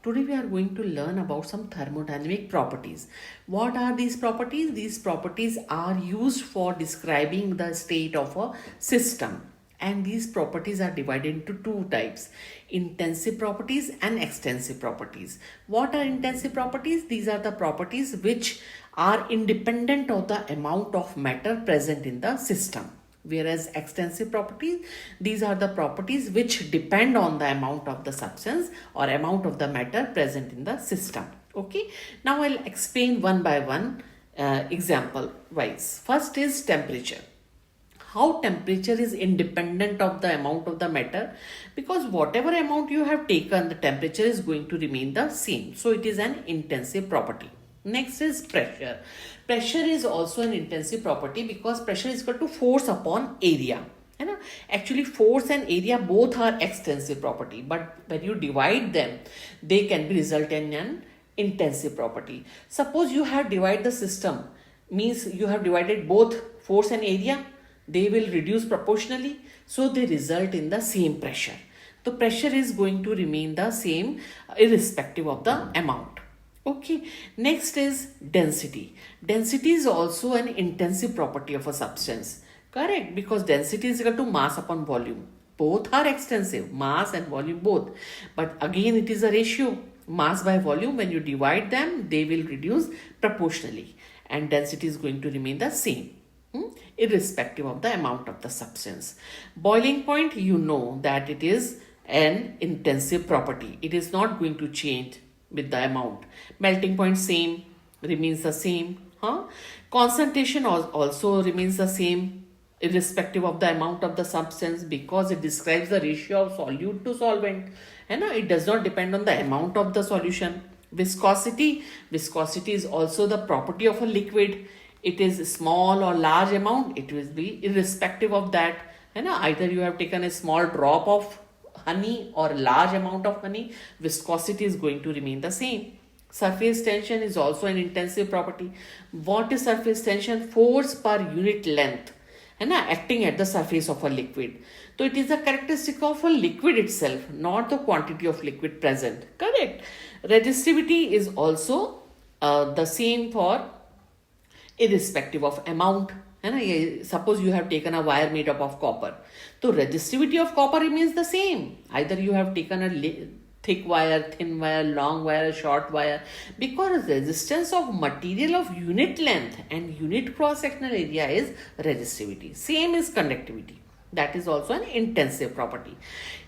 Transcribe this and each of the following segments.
Today we are going to learn about some thermodynamic properties. What are these properties? These properties are used for describing the state of a system. And these properties are divided into two types: intensive properties and extensive properties. What are intensive properties? These are the properties which are independent of the amount of matter present in the system. Whereas extensive properties, these are the properties which depend on the amount of the substance or amount of the matter present in the system. Okay, now I'll explain one by one, example wise. First is temperature. How temperature is independent of the amount of the matter, because whatever amount you have taken, the temperature is going to remain the same. So it is an intensive property. Next is pressure. Pressure is also an intensive property because pressure is equal to force upon area. है ना? Actually force and area both are extensive property, but when you divide them, they can be result in an intensive property. Suppose you have divided the system, means you have divided both force and area, they will reduce proportionally, so they result in the same pressure. The pressure is going to remain the same irrespective of the amount. Okay, next is density. Density is also an intensive property of a substance. Correct, because density is equal to mass upon volume. Both are extensive, mass and volume both. But again, it is a ratio. Mass by volume, when you divide them, they will reduce proportionally. And density is going to remain the same, irrespective of the amount of the substance. Boiling point, you know that it is an intensive property. It is not going to change with the amount. Melting point same, remains the same. Concentration also remains the same irrespective of the amount of the substance, because it describes the ratio of solute to solvent. It does not depend on the amount of the solution. Viscosity is also the property of a liquid. It is small or large amount, it will be irrespective of that. Either you have taken a small drop of honey or a large amount of honey, viscosity is going to remain the same. Surface tension is also an intensive property. What is surface tension? Force per unit length acting at the surface of a liquid. So it is a characteristic of a liquid itself, not the quantity of liquid present. Correct. Resistivity is also the same for irrespective of amount. Suppose you have taken a wire made up of copper, so resistivity of copper remains the same. Either you have taken a thick wire, thin wire, long wire, short wire, because resistance of material of unit length and unit cross sectional area is resistivity. Same is conductivity. That is also an intensive property.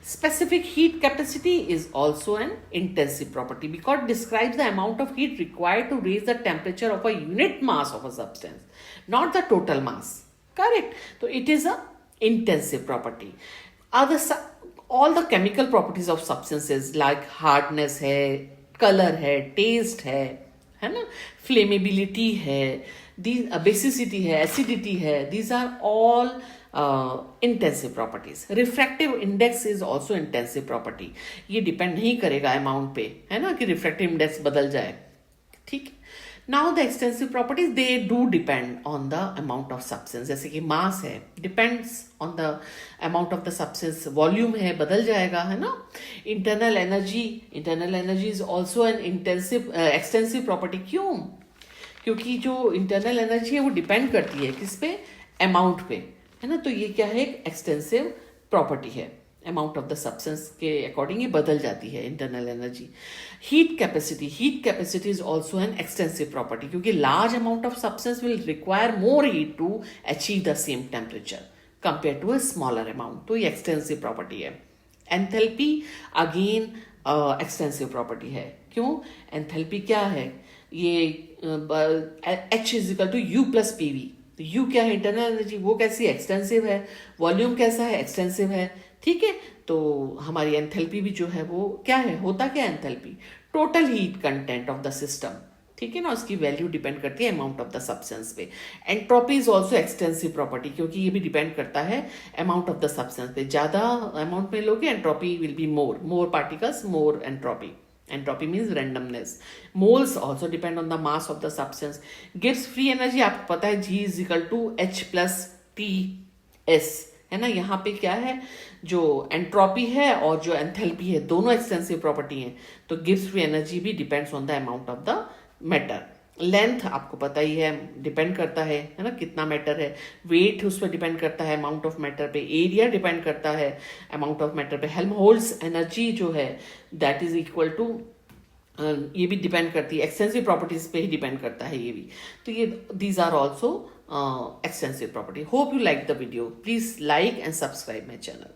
Specific heat capacity is also an intensive property because it describes the amount of heat required to raise the temperature of a unit mass of a substance, not the total mass. Correct. So it is a intensive property. All the chemical properties of substances like hardness है, color है, taste है ना, flammability है, these basicity है, acidity है, these are all intensive properties. Refractive index is also intensive property. ये depend नहीं करेगा amount पे, है ना, कि refractive index बदल जाए. ठीक. Now the extensive properties, they do depend on the amount of substance. जैसे कि mass है, depends on the amount of the substance. Volume है, बदल जाएगा, है ना. Internal energy is also an extensive property. क्यों? क्योंकि जो internal energy है वो depend करती है किस पे? Amount पे, है ना. तो ये क्या है? एक extensive property है. अमाउंट ऑफ द सब्सटेंस के अकॉर्डिंग ये बदल जाती है internal energy. Heat capacity is also an extensive property, क्योंकि large amount of substance will require more heat to achieve the same temperature compare to a smaller amount. तो ये extensive property है. Enthalpy again extensive property है. क्यों? Enthalpy क्या है? ये H is equal to U plus PV. तो U क्या है? Internal energy. वो कैसी? एक्सटेंसिव है. वॉल्यूम कैसा है? एक्सटेंसिव है. ठीक है. तो हमारी एंथैल्पी भी जो है वो क्या है? होता क्या है enthalpy? Total heat content of the system. ठीक है ना. उसकी वैल्यू डिपेंड करती है अमाउंट ऑफ द सब्सटेंस पे. Entropy is also extensive property, क्योंकि ये भी डिपेंड करता है अमाउंट ऑफ द सब्सटेंस पे. ज्यादा अमाउंट में लोगे entropy will be more particles, more entropy. Entropy means randomness. Moles also depend on the mass of the substance. गिव्स फ्री एनर्जी आपको पता है G is equal to H plus T S, है ना। यहाँ पे क्या है, जो एंट्रोपी है और जो एंथैल्पी है, दोनों एक्सटेंसिव प्रॉपर्टी हैं। तो गिव्स फ्री एनर्जी भी depends on the amount of the matter. Length आपको पता ही है, डिपेंड करता है ना, कितना मैटर है। वेट उस पर डिपेंड करता है अमाउंट ऑफ मैटर पे। एरिया डिपेंड करता है अमाउंट ऑफ मैटर पे। हेल्महोल्ट्ज एनर्जी जो है दैट इज इक्वल टू, ये भी डिपेंड करती है, एक्सटेंसिव प्रॉपर्टीज पे ही डिपेंड करता है ये भी। तो ये these are also extensive property. Hope you liked the video. Please like and subscribe my channel.